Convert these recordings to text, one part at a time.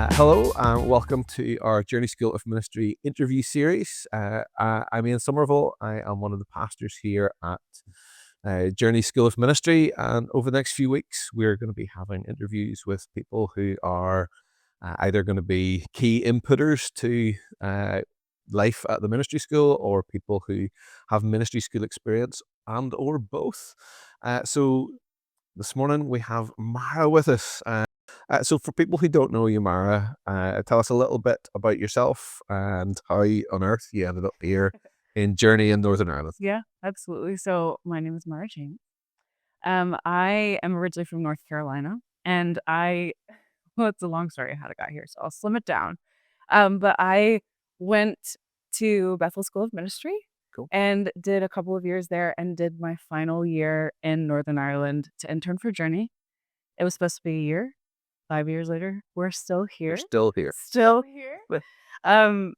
Hello and welcome to our Journey School of Ministry interview series. I'm Ian Somerville. I am one of the pastors here at Journey School of Ministry, and over the next few weeks we're going to be having interviews with people who are either going to be key inputters to life at the ministry school, or people who have ministry school experience, and or both. So this morning we have Marah with us. So for people who don't know you, Marah, tell us a little bit about yourself and how on earth you ended up here in Journey in Northern Ireland. Yeah, absolutely. So my name is Marah James. I am originally from North Carolina, and well, it's a long story how I got here, so I'll slim it down. But I went to Bethel School of Ministry Cool. and did a couple of years there, and did my final year in Northern Ireland to intern for Journey. It was supposed to be a year. 5 years later, we're still You're here. still here. Still here.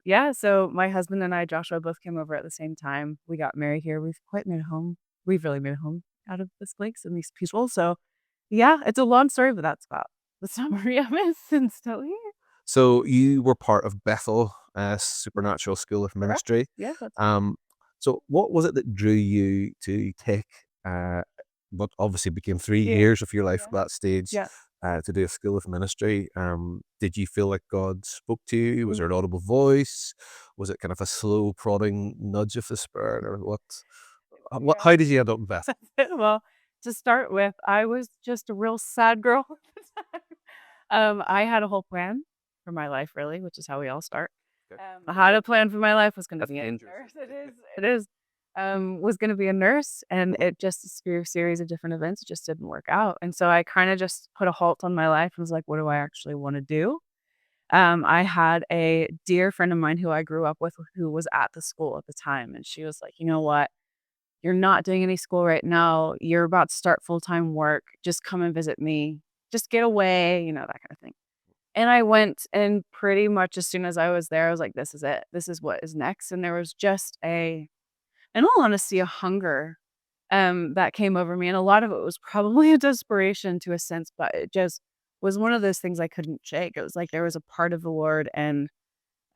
Yeah, so my husband and I, Joshua, both came over at the same time. We got married here. We've quite made a home. We've really made a home out of this place and these people. So yeah, it's a long story, but that's about the summary of it, and still here. So you were part of Bethel Supernatural School of Ministry. Yeah, that's So what was it that drew you to take what obviously became 3 Yeah. years of your life Yeah. at that stage Yeah. to do a School of Ministry? Did you feel like God spoke to you? Was there an audible voice? Was it kind of a slow prodding nudge of the Spirit, or what? Yeah. How did you end up in Bethel? Well, to start with, I was just a real sad girl at the time. I had a whole plan for my life, really, which is how we all start. Okay. I had a plan for my life, was going to That's be a dangerous. nurse. It is. Was going to be a nurse, and it just, through a series of different events, it just didn't work out. And so I kind of just put a halt on my life and was like, what do I actually want to do? I had a dear friend of mine who I grew up with, who was at the school at the time, and she was like, you know what? You're not doing any school right now. You're about to start full-time work. Just come and visit me. Just get away, that kind of thing. And I went, and pretty much as soon as I was there, I was like, this is it. This is what is next. And there was just in all honesty, a hunger that came over me. And a lot of it was probably a desperation to a sense, but it just was one of those things I couldn't shake. It was like there was a part of the Lord and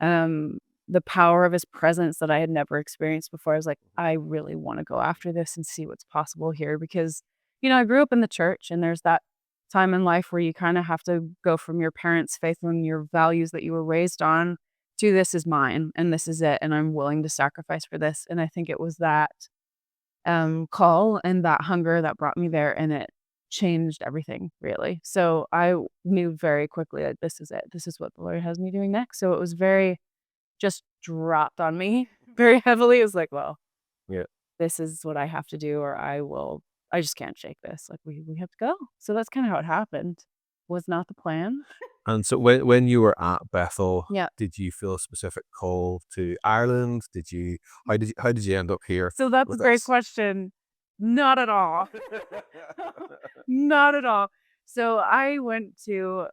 um, the power of his presence that I had never experienced before. I was like, I really want to go after this and see what's possible here, because, I grew up in the church, and there's that time in life where you kind of have to go from your parents' faith and your values that you were raised on to this is mine and this is it. And I'm willing to sacrifice for this. And I think it was that call and that hunger that brought me there, and it changed everything, really. So I knew very quickly that this is it. This is what the Lord has me doing next. So it was very just dropped on me very heavily. It was like, well, Yeah. this is what I have to do, or I just can't shake this. Like we have to go. So that's kind of how it happened. Was not the plan. And so when you were at Bethel, Yeah. did you feel a specific call to Ireland? How did you end up here So that's a with great us? question. Not at all. Not at all. So I went to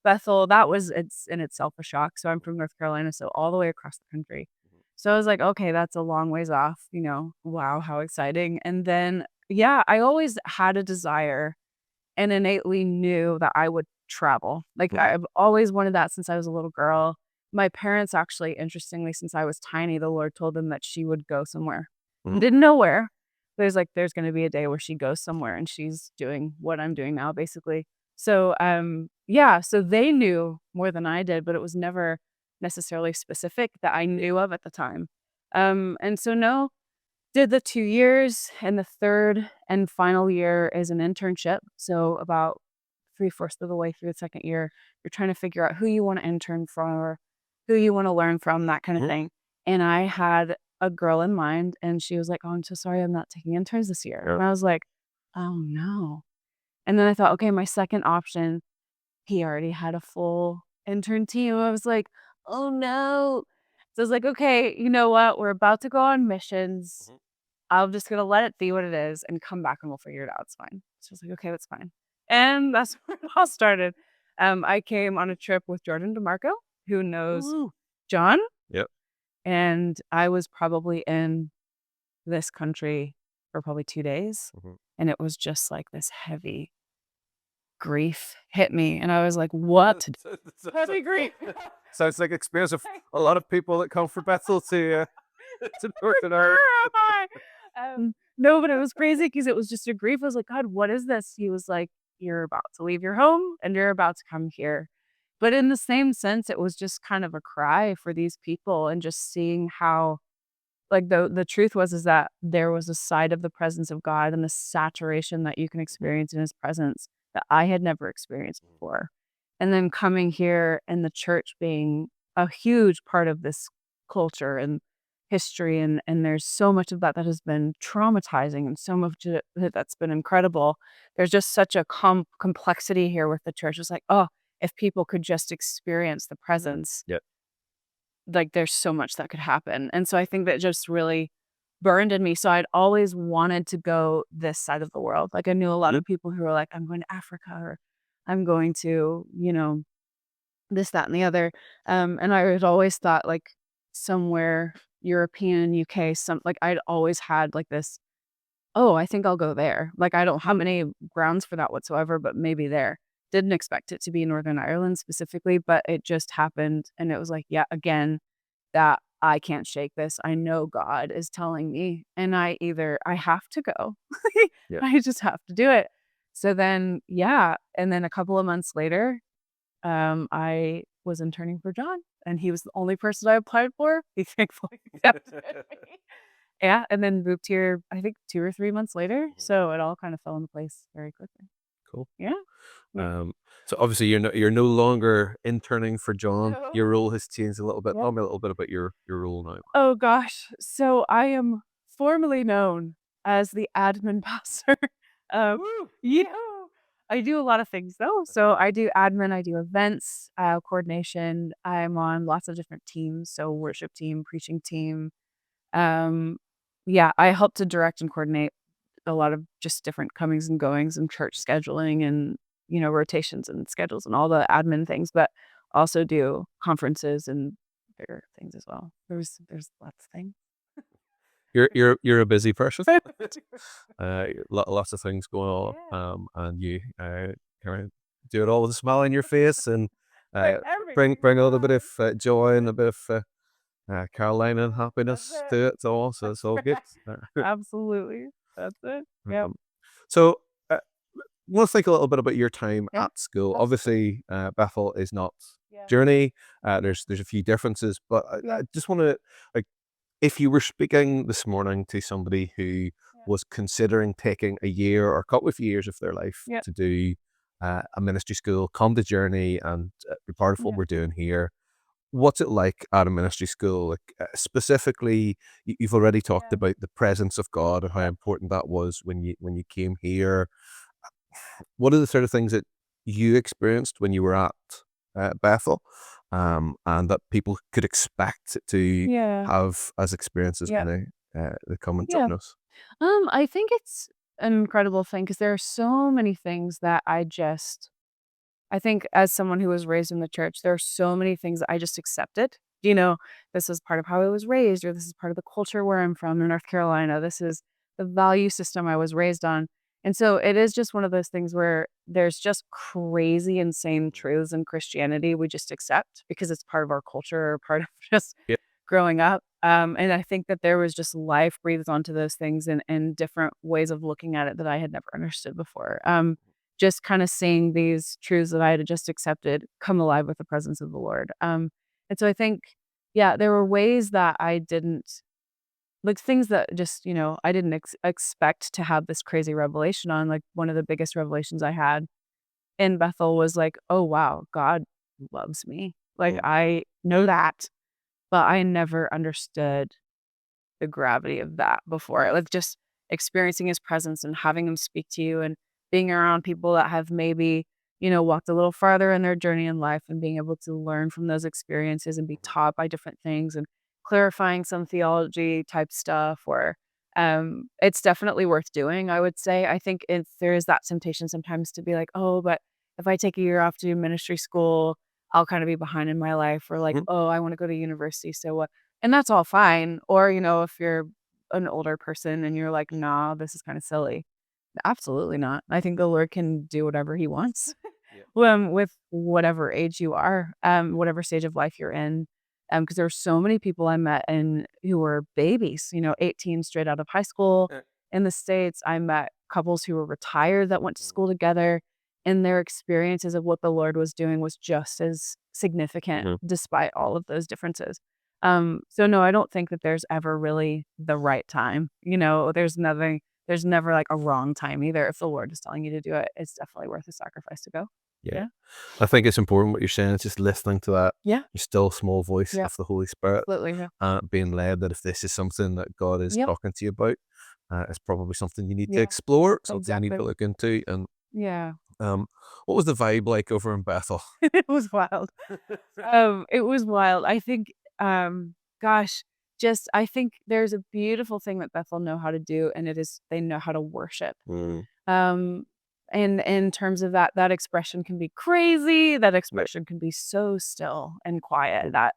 Bethel. That was it's in itself a shock. So I'm from North Carolina, so all the way across the country. So I was like, okay, that's a long ways off, Wow, how exciting. And then yeah, I always had a desire and innately knew that I would travel. Like Mhm. I've always wanted that since I was a little girl. My parents actually, interestingly, since I was tiny, the Lord told them that she would go somewhere. Mhm. Didn't know where. There's going to be a day where she goes somewhere, and she's doing what I'm doing now, basically. So, yeah, so they knew more than I did, but it was never necessarily specific that I knew of at the time. And so no, did the 2 years, and the 3rd and final year is an internship. So about 3/4 of the way through the 2nd year, you're trying to figure out who you wanna intern for, who you wanna learn from, that kinda Mhm. thing. And I had a girl in mind, and she was like, "Oh, I'm so sorry I'm not taking interns this year." Yeah. And I was like, "Oh, no." And then I thought, "Okay, my second option," he already had a full intern team. I was like, "Oh, no." So I was like, "Okay, you know what? We're about to go on missions. Mhm. I'm just gonna let it be what it is and come back and we'll figure it out. It's fine." So I was like, "Okay, that's fine." And that's where it all started. I came on a trip with Jordan DeMarco, who knows Woo. John, Yep. and I was probably in this country for probably 2 days, Mhm. and it was just like this heavy grief hit me, and I was like, "What?" Heavy grief. Sounds like experience of a lot of people that come from Bethel to to Northern Ireland. Where am I? No, but it was crazy because it was just a grief. I was like, "God, what is this?" He was like, "You're about to leave your home and you're about to come here." But in the same sense, it was just kind of a cry for these people and just seeing how like, the truth was is that there was a side of the presence of God and the saturation that you can experience in his presence that I had never experienced before. And then coming here and the church being a huge part of this culture and history, and there's so much of that that has been traumatizing and so much of it that's been incredible. There's just such a complexity here with the church. It's like, "Oh, if people could just experience the presence, Yeah. like, there's so much that could happen." And so I think that just really burned in me. So I'd always wanted to go this side of the world. Like, I knew a lot of people who were like, "I'm going to Africa," or "I'm going to, this, that, and the other." And I had always thought, like, somewhere European, UK, I'd always had, like, this, "Oh, I think I'll go there." Like, I don't have any grounds for that whatsoever, but maybe there. Didn't expect it to be Northern Ireland specifically, but it just happened, and it was like, yeah, again, that I can't shake this. I know God is telling me, and I have to go. Yeah. I just have to do it. So then, yeah, and then a couple of months later, I was interning for John, and he was the only person I applied for. He thankfully accepted me. Yeah, and then moved here, I think 2 or 3 months later, so it all kind of fell into place very quickly. Cool. Yeah. Yeah. Um, so obviously you're no longer interning for John. Your No. role has changed a little bit. Yep. Tell me a little bit about your role now. Oh gosh. So I am formally known as the admin pastor. Um, Woo! yeah, I do a lot of things though. So I do admin, I do events, coordination. I'm on lots of different teams. So worship team, preaching team. Um, yeah, I help to direct and coordinate a lot of just different comings and goings and church scheduling and, rotations and schedules and all the admin things, but also do conferences and bigger things as well. There's lots of things. You're a busy person. Yeah. Lots of things going on, and you kind of do it all with a smile on your face, and uh, Bring everything bring a little bit down. of joy and a bit of Carolina and That's happiness it. to it all. So it's That's all good. right. Absolutely. That's it. Yep. Um, so uh, let's think a little bit about your time Yeah. at school. Absolutely. Obviously, Bethel is not Yeah. Journey. There's a few differences, but I Yeah. just want to like if you were speaking this morning to somebody who Yeah. was considering taking a year or a couple of years of their life Yeah. to do a ministry school, come to Journey and be part of what Yeah. we're doing here. What's it like at a ministry school? Like, specifically, you've already talked Yeah. about the presence of God and how Yep. important that was when you came here. What are the sort of things that you experienced when you were at Bethel, and that people could expect to Yeah. have as experiences Yeah. when they come and Yeah. join us? I think it's an incredible thing because there are so many things that I think as someone who was raised in the church, there are so many things that I just accepted. This is part of how I was raised, or this is part of the culture where I'm from in North Carolina. This is the value system I was raised on. And so it is just one of those things where there's just crazy, insane truths in Christianity we just accept because it's part of our culture or part of just Yeah. growing up. And I think that there was just life breathed onto those things and different ways of looking at it that I had never understood before. Just kind of seeing these truths that I had just accepted come alive with the presence of the Lord. And so I think, yeah, there were ways that I didn't like things that just, I didn't expect to have this crazy revelation on. Like one of the biggest revelations I had in Bethel was like, oh, wow, God loves me. Like Mm. I know that, but I never understood the gravity of that before. Like just experiencing his presence and having him speak to you and being around people that have maybe, walked a little farther in their journey in life and being able to learn from those experiences and be taught by different things and clarifying some theology type stuff or it's definitely worth doing, I would say. I think if there is that temptation sometimes to be like, oh, but if I take a year off to do ministry school, I'll kind of be behind in my life or like, Mhm. oh, I want to go to university. So what? And that's all fine. Or, if you're an older person and you're like, "Nah, this is kinda silly." Absolutely not. I think the Lord can do whatever he wants. Yeah. With whatever age you are, whatever stage of life you're in. Because there are so many people I met and who were babies, 18 straight out of high school Yeah. in the States. I met couples who were retired that went to Mm. school together, and their experiences of what the Lord was doing was just as significant Mhm. despite all of those differences. So no, I don't think that there's ever really the right time. There's never like a wrong time either. If the Lord is telling you to do it, it's definitely worth the sacrifice to go. Yeah. Yeah. I think it's important what you're saying. It's just listening to that Yeah. still small voice Yeah. of the Holy Spirit, Absolutely. Yeah. being led that if this is something that God is Yep. talking to you about, it's probably something you need to Yeah. explore, something you need to Exactly. look into. And Yeah. um, what was the vibe like over in Bethel? It was wild. It was wild. I think, gosh, just I think there's a beautiful thing that Bethel know how to do, and it is they know how to worship. Mm, Um, and in terms of that expression can be crazy. That yeah. expression can be so still and quiet. Mm, That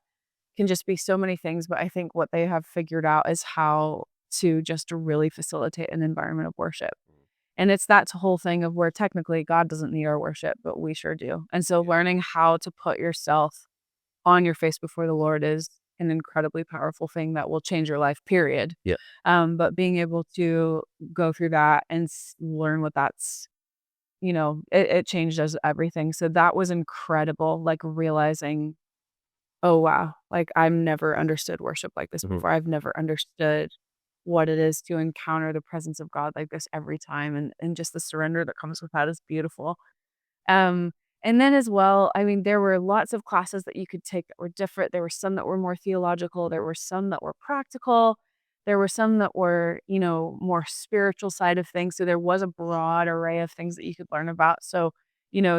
can just be so many things. But I think what they have figured out is how to just really facilitate an environment of worship. And it's that whole thing of where technically God doesn't need our worship, but we sure do. And so yeah. learning how to put yourself on your face before the Lord is an incredibly powerful thing that will change your life, period. Yeah. But being able to go through that and learn what it changes everything. So that was incredible. Like realizing, oh, wow, like I've never understood worship like this Mhm. before. I've never understood what it is to encounter the presence of God like this every time. And just the surrender that comes with that is beautiful. Um, and then as well, I mean, there were lots of classes that you could take that were different. There were some that were more theological. There were some that were practical. There were some that were, more spiritual side of things. So there was a broad array of things that you could learn about. So,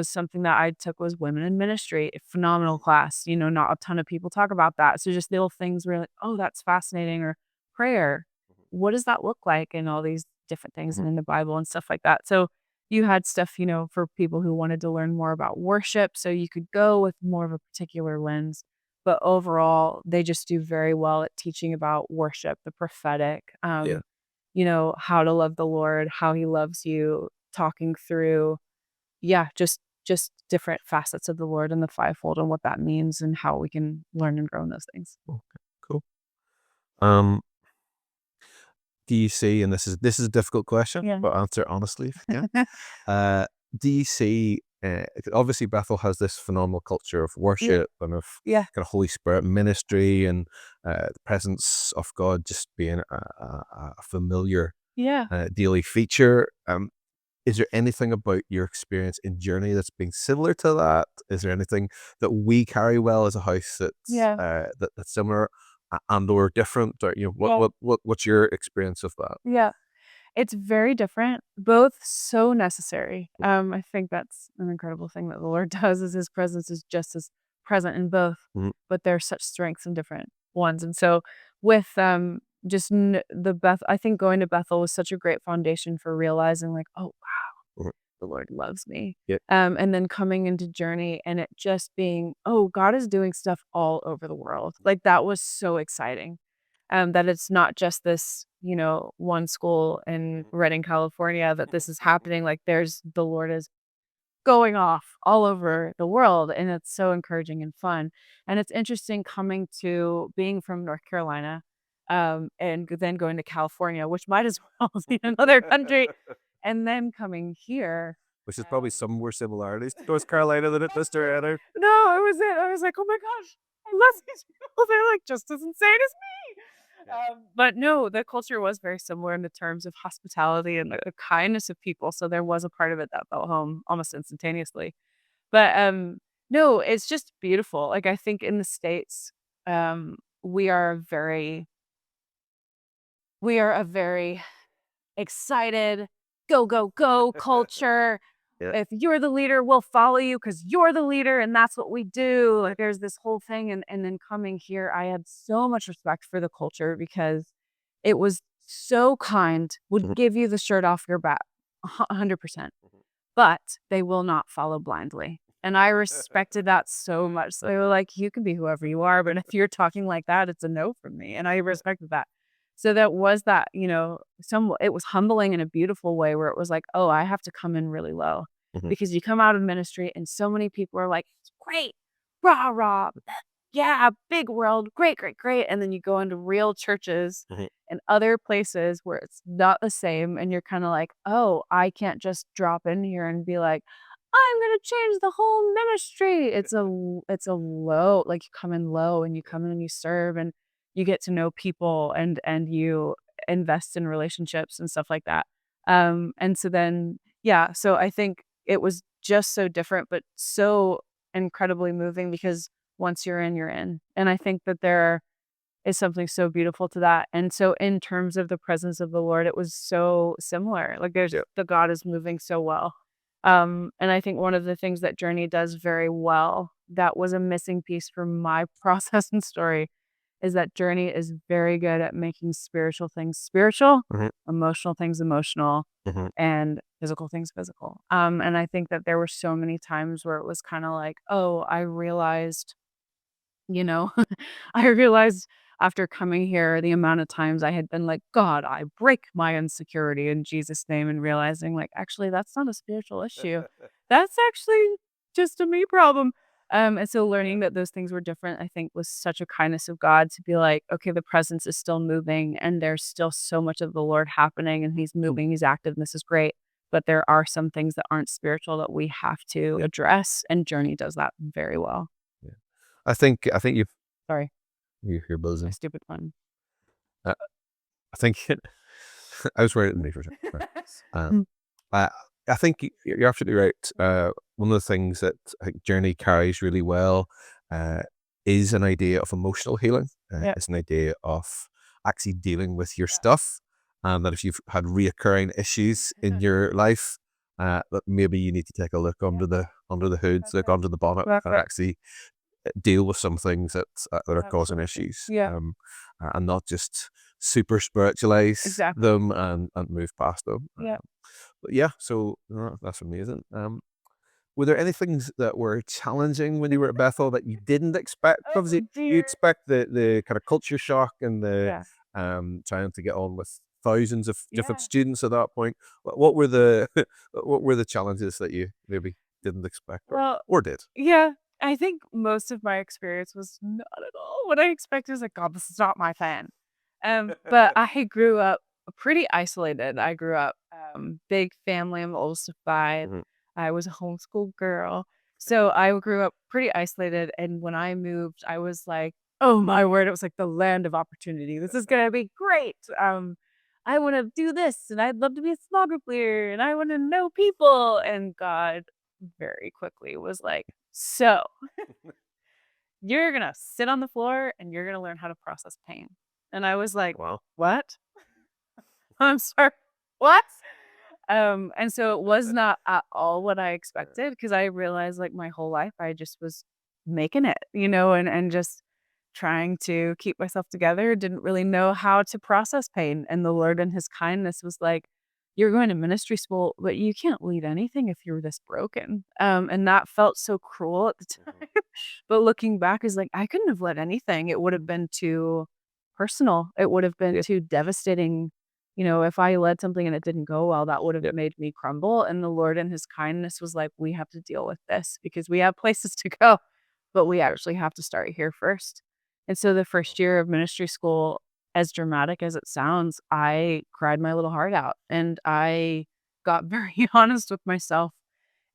something that I took was women in ministry, a phenomenal class. Not a ton of people talk about that. So just little things where like, oh, that's fascinating. Or prayer, what does that look like? And all these different things Mhm. in the Bible and stuff like that. So you had stuff, for people who wanted to learn more about worship, so you could go with more of a particular lens. But overall, they just do very well at teaching about worship, the prophetic, Yeah. how to love the Lord, how he loves you, talking through, yeah, just different facets of the Lord and the fivefold and what that means and how we can learn and grow in those things. Okay. Cool. Um, do you see, and this is a difficult question, Yeah. but answer honestly if you can. Uh, do you see, obviously Bethel has this phenomenal culture of Yeah. worship and of Yeah. kind of Holy Spirit ministry and the presence of God just being a familiar Yeah. daily feature. Is there anything about your experience in Journey that's been similar to that? Is there anything that we carry well as a house Yeah. that's similar and or different? Or Yeah. what's your experience of that? Yeah. It's very different, both so necessary. I think that's an incredible thing that the Lord does is his presence is just as present in both, Mhm, but there's such strengths in different ones. And so with just the Beth, I think going to Bethel was such a great foundation for realizing like, oh, mhm. the Lord loves me. Yeah. And then coming into Journey and it just being, oh, God is doing stuff all over the world. Like that was so exciting. That it's not just this, one school in Redding, California, that this is happening. Like the Lord is going off all over the world. And it's so encouraging and fun. And it's interesting coming to being from North Carolina, and then going to California, which might as well be another country, and then coming here. Which is probably some more similarities to North Carolina than it does to Anna. No, it was it. I was like, "Oh my gosh, I love these people. They're, like, just as insane as me." Yeah. But no, the culture was very similar in the terms of hospitality and the kindness of people, so there was a part of it that felt home almost instantaneously. But, no, it's just beautiful. Like, I think in the States, we are a very excited, go, go, go culture. Yeah. If you're the leader, we'll follow you because you're the leader and that's what we do. Like there's this whole thing. And then coming here, I had so much respect for the culture because it was so kind, would Mhm, give you the shirt off your back 100%, mhm. but they will not follow blindly. And I respected that so much. So they were like, you can be whoever you are, but if you're talking like that, it's a no from me. And I respected that. So that was that, it was humbling in a beautiful way where it was like, oh, I have to come in really low Mhm. because you come out of ministry and so many people are like, it's great, rah, rah, yeah, big world, great, great, great. And then you go into real churches Mhm. and other places where it's not the same. And you're kind of like, oh, I can't just drop in here and be like, I'm gonna change the whole ministry. It's a low, like you come in low and you come in and you serve and you get to know people and you invest in relationships and stuff like that. And so then yeah, so I think it was just so different, but so incredibly moving because once you're in, you're in. And I think that there is something so beautiful to that. And so in terms of the presence of the Lord, it was so similar. Like there's Yeah. the God is moving so well. And I think one of the things that Journey does very well, that was a missing piece from my process and story, is that Journey is very good at making spiritual things spiritual, Mhm. emotional things emotional, Mhm. and physical things physical. And I think that there were so many times where it was kind of like, oh, I realized you know? I realized after coming here the amount of times I had been like, "God, I break my insecurity in Jesus' name," and realizing, like, actually, that's not a spiritual issue. That's actually just a me problem. And so Yeah. learning that those things were different, I think, was such a kindness of God to be like, "Okay, the presence is still moving, and there's still so much of the Lord happening, and He's Mm. moving, He's active, and this is great, but there are some things that aren't spiritual that we have to Yeah. address," and Journey does that very well. Yeah. I think Sorry. you're My buzzing. stupid pun. Uh, I think I was right at me for a second. Sorry. Um, Mm, I I think you're absolutely right. One of the things that I think Journey carries really well uh, is an idea of emotional healing. yeah, It's an idea of actually dealing with your yeah. stuff, and that if you've had reoccurring issues in your life, that maybe you need to take a look Yeah, under the hoods, that's look right. under the bonnet, That's and right. actually deal with some things that are causing Absolutely. issues, Yeah, and not just super spiritualize exactly. them and move past them. Yeah. But yeah, so that's amazing. Were there any things that were challenging when you were at Bethel that you didn't expect? Oh, Obviously, you dear. expect the kind of culture shock and the Yeah. trying to get on with thousands of different Yeah. students at that point. What were the what were the challenges that you maybe didn't expect Well, or did? yeah, I think most of my experience was not at all what I expected. Like, God, this is not my fan. But I grew up pretty isolated. I grew up big family. I'm the oldest of five. Mhm. I was a homeschool girl. So I grew up pretty isolated. And when I moved, I was like, oh my word, it was like the land of opportunity. This is gonna be great. I want to do this and I'd love to be a small group leader and I want to know people. And God very quickly was like, so you're gonna sit on the floor and you're gonna learn how to process pain. And I was like, Wow. what? I'm sorry, what? And so it was not at all what I expected because I realized like my whole life I just was making it, and just trying to keep myself together, didn't really know how to process pain. And the Lord in his kindness was like, you're going to ministry school, but you can't lead anything if you're this broken. And that felt so cruel at the Mhm. time. But looking back is like I couldn't have led anything. It would have been too personal. It would have been Yeah. too devastating. If I led something and it didn't go well, that would have Yeah. made me crumble. And the Lord in his kindness was like, we have to deal with this because we have places to go, but we actually have to start here first. And so the first year of ministry school, as dramatic as it sounds, I cried my little heart out and I got very honest with myself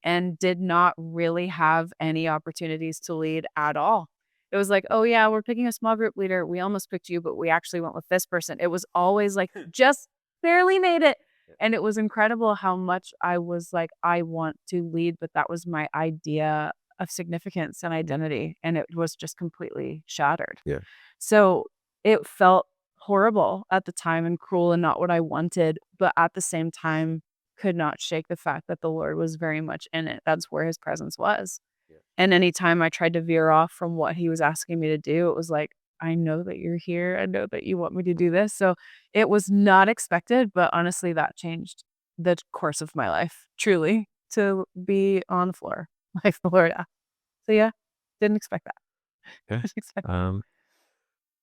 and did not really have any opportunities to lead at all. It was like, "Oh, yeah, we're picking a small group leader. We almost picked you, but we actually went with this person." It was always like, "Just barely made it." Yeah. And it was incredible how much I was like, "I want to lead," but that was my idea of significance and identity, and it was just completely shattered. Yeah. So, it felt horrible at the time and cruel and not what I wanted, but at the same time, could not shake the fact that the Lord was very much in it. That's where his presence was. Yeah. And anytime I tried to veer off from what he was asking me to do, it was like, I know that you're here. I know that you want me to do this. So it was not expected, but honestly, that changed the course of my life, truly, to be on the floor like the Lord asked. So yeah, didn't expect that. Okay. Didn't expect that. Um,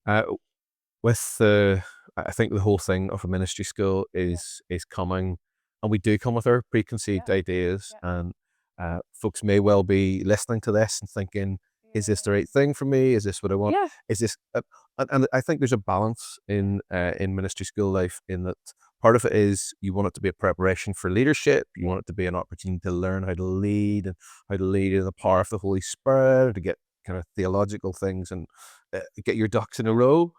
uh, with the I think the whole thing of a ministry school is coming, and we do come with our preconceived ideas, Yeah. and folks may well be listening to this and thinking, "Is this the right thing for me? Is this what I want? Yeah. Is this?" And I think there's a balance in ministry school life in that part of it is you want it to be a preparation for leadership. You want it to be an opportunity to learn how to lead and how to lead in the power of the Holy Spirit, to get kind of theological things and get your ducks in a row.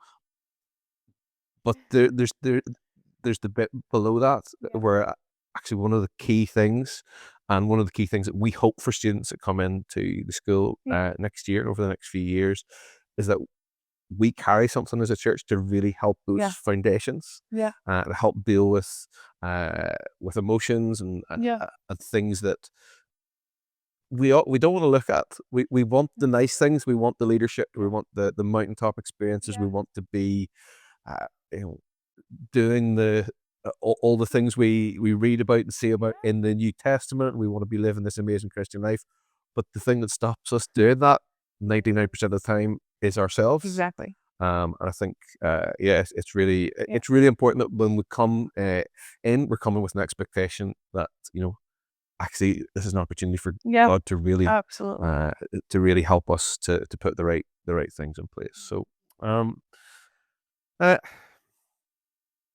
But there's the bit below that where actually one of the key things, and one of the key things that we hope for students that come into the school next year, over the next few years, is that we carry something as a church to really help those Yeah. foundations, Yeah. to help deal with emotions Yeah. and things that we don't want to look at. We want the nice things. We want the leadership. We want the mountaintop experiences. We want to be uh, you know, doing all the things we read about and see about in the New Testament. We want to be living this amazing Christian life. But the thing that stops us doing that 99% of the time is ourselves. Exactly. And I think, yeah, Yeah. it's really important that when we come in, we're coming with an expectation that, actually this is an opportunity for Yeah. God Absolutely. to really help us to put the right things in place. So, um, uh,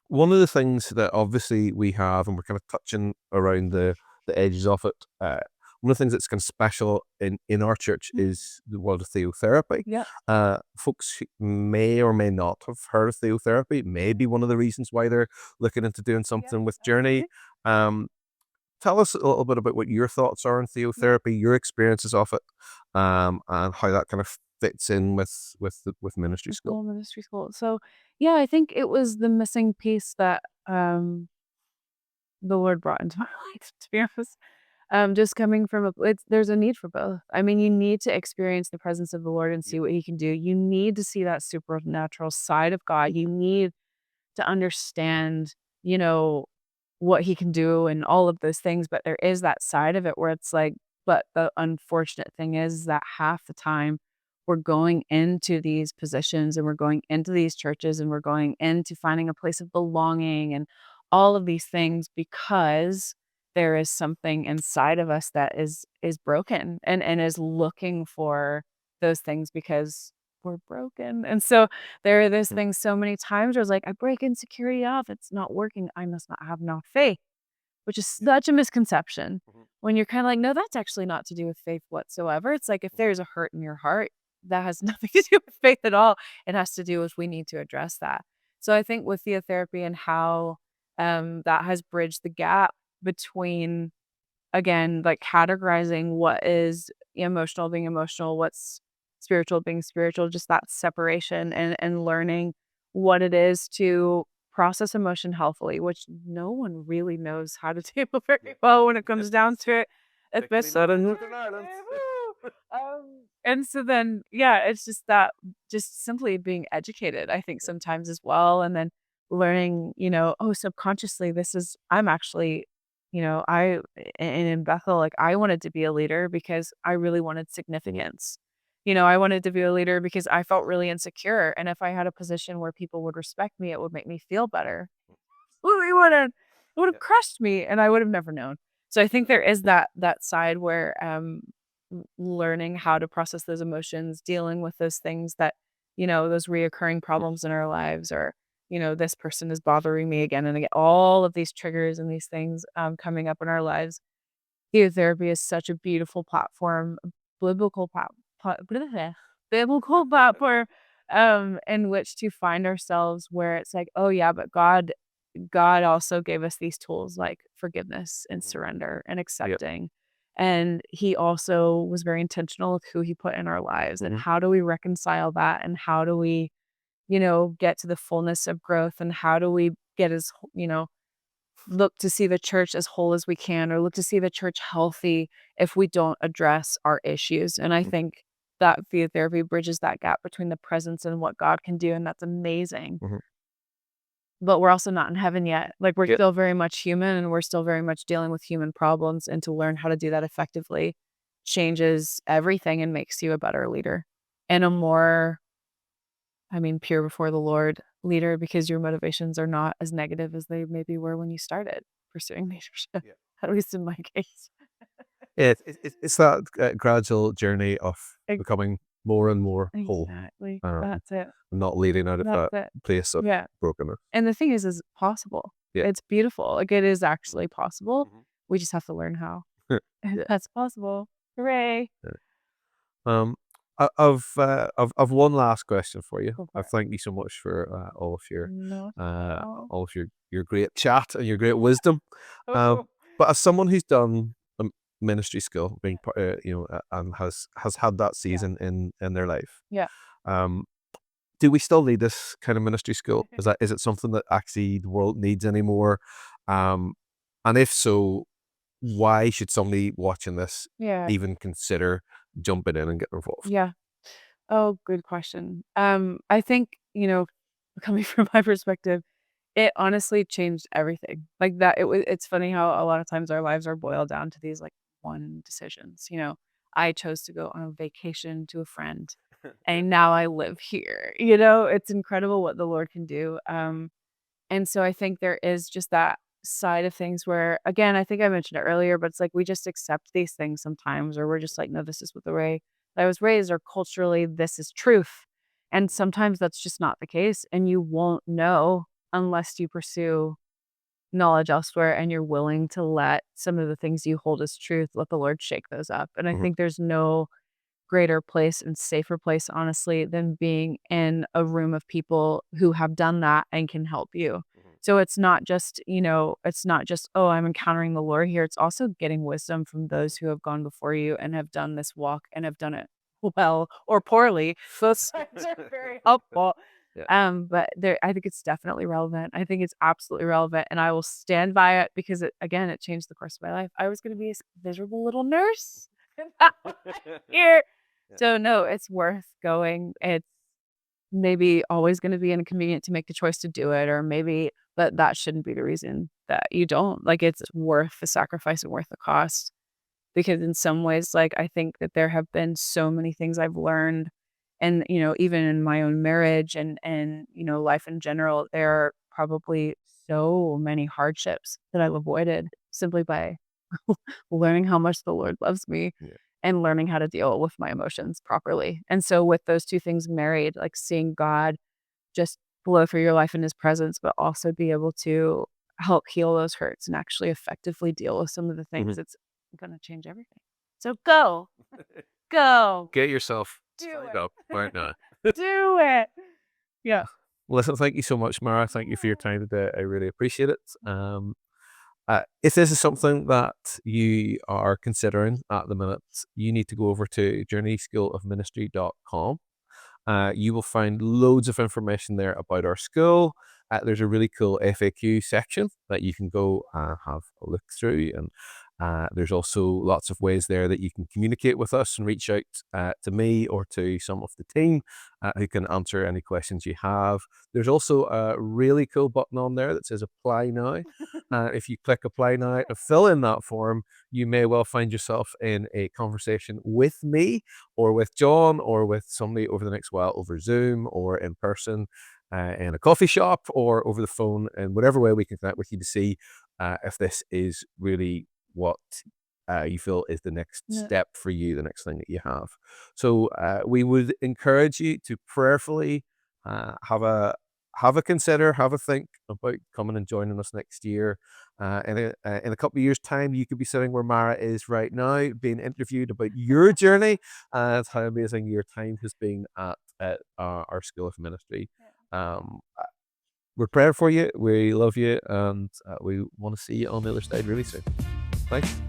one of the things that obviously we have, and we're kind of touching around the edges of it, one of the things that's kind of special in our church is the world of theotherapy. Yeah. Folks who may or may not have heard of theotherapy, may be one of the reasons why they're looking into doing something with Journey. Um, Tell us a little bit about what your thoughts are on theotherapy, your experiences of it, and how that kind of fits in with ministry The school. full ministry school. So, yeah, I think it was the missing piece that the Lord brought into my life, to be honest. Just coming from there's a need for both. I mean, you need to experience the presence of the Lord and see what he can do. You need to see that supernatural side of God. You need to understand, you know, what he can do and all of those things, but there is that side of it where it's like, but the unfortunate thing is that half the time we're going into these positions and we're going into these churches and we're going into finding a place of belonging and all of these things because there is something inside of us that is broken and is looking for those things because we're broken. And so there are those things so many times where it's like, I break insecurity off. It's not working. I must not have enough faith, which is such a misconception. When you're kind of like, no, that's actually not to do with faith whatsoever. It's like if there's a hurt in your heart, that has nothing to do with faith at all. It has to do with we need to address that. So I think with theotherapy and how that has bridged the gap between again, like categorizing what is emotional being emotional, what's spiritual being spiritual, just that separation and learning what it is to process emotion healthily, which no one really knows how to do very well when it comes down to it. Especially in Northern Ireland. And so then, yeah, it's just that, just simply being educated, I think sometimes as well. And then learning, oh, subconsciously, I'm actually and in Bethel, like, I wanted to be a leader because I really wanted significance. I wanted to be a leader because I felt really insecure, and if I had a position where people would respect me, it would make me feel better. Well, it would have crushed me, and I would have never known. So I think there is that side where, learning how to process those emotions, dealing with those things that, those reoccurring problems in our lives, or, this person is bothering me again and again, all of these triggers and these things, coming up in our lives. Theotherapy is such a beautiful platform, biblical biblical platform, in which to find ourselves where it's like, oh yeah, but God also gave us these tools like forgiveness and surrender and accepting. And he also was very intentional with who he put in our lives. And how do we reconcile that? And how do we, get to the fullness of growth? And how do we get look to see the church as whole as we can, or look to see the church healthy if we don't address our issues? And I think that theotherapy bridges that gap between the presence and what God can do. And that's amazing. Mhm. But we're also not in heaven yet. Like, we're still very much human and we're still very much dealing with human problems. And to learn how to do that effectively changes everything and makes you a better leader and a more I mean, pure before the Lord leader because your motivations are not as negative as they maybe were when you started pursuing leadership, Yeah. at least in my case. It's that gradual journey of Ex becoming more and more whole, exactly. um, That's it. not leading out of That's that it. place of Yeah. brokenness. And the thing is possible. Yeah. It's beautiful. Like, it is Mhm. actually possible. Mhm. We just have to learn how. Yeah. That's possible. Hooray. Yeah. Um, I've one last question for you. Go I for it. thank you so much for No. all of your great chat and your great wisdom. But as someone who's done a ministry school, being and has had that Yeah. season in their life, Yeah. um, do we still need this kind of ministry school? Is it something that actually the world needs anymore? Um, and if so, why should somebody watching this Yeah. even consider jumping in and getting involved? Yeah. Oh, good question. I think, coming from my perspective, it honestly changed everything. Like that, it's funny how a lot of times our lives are boiled down to these like one decisions. I chose to go on a vacation to a friend, and now I live here. It's incredible what the Lord can do. And so I think there is just that side of things where, again, I think I mentioned it earlier, but it's like we just accept these things sometimes, or we're just like, no, this is what the way that I was raised, or culturally, this is truth. And sometimes that's just not the case. And you won't know unless you pursue knowledge elsewhere and you're willing to let some of the things you hold as truth, let the Lord shake those up. And I Mhm, think there's no greater place and safer place, honestly, than being in a room of people who have done that and can help you. mhm, So it's not just, oh, I'm encountering the Lord here. It's also getting wisdom from mhm. those who have gone before you and have done this walk and have done it well or poorly. Those signs are very helpful. Yeah. But I think it's definitely relevant. I think it's absolutely relevant, and I will stand by it because it changed the course of my life. I was going to be a miserable little nurse. Here. Yeah. So, no, it's worth going. It's maybe always gonna be inconvenient to make the choice to do it, or maybe but that shouldn't be the reason that you don't. Like, it's worth the sacrifice and worth the cost, because in some ways, like, I think that there have been so many things I've learned and, even in my own marriage and life in general, there are probably so many hardships that I've avoided simply by learning how much the Lord loves me Yeah. and learning how to deal with my emotions properly. And so with those 2 things married, like seeing God just flow through your life in his presence, but also be able to help heal those hurts and actually effectively deal with some of the Mhm. things, it's gonna change everything. So go, go, Get yourself do signed it. up right now. Do it. Yeah. Listen, thank you so much, Mara. Thank you for your time today. I really appreciate it. If this is something that you are considering at the minute, you need to go over to journeyschoolofministry.com. You will find loads of information there about our school. There's a really cool FAQ section that you can go have a look through, and there's also lots of ways there that you can communicate with us and reach out to me or to some of the team who can answer any questions you have. There's also a really cool button on there that says apply now. If you click apply now and fill in that form, you may well find yourself in a conversation with me or with John or with somebody over the next while over Zoom or in person in a coffee shop or over the phone, and whatever way we can connect with you to see if this is really what you feel is the next Yeah. step for you, the next thing that you have. So we would encourage you to prayerfully have a consider, have a think about coming and joining us next year. In a couple of years' time, you could be sitting where Mara is right now, being interviewed about your journey and how amazing your time has been at our School of Ministry. Um, we're praying for you, we love you, and we want to see you on the other side really soon. Thanks.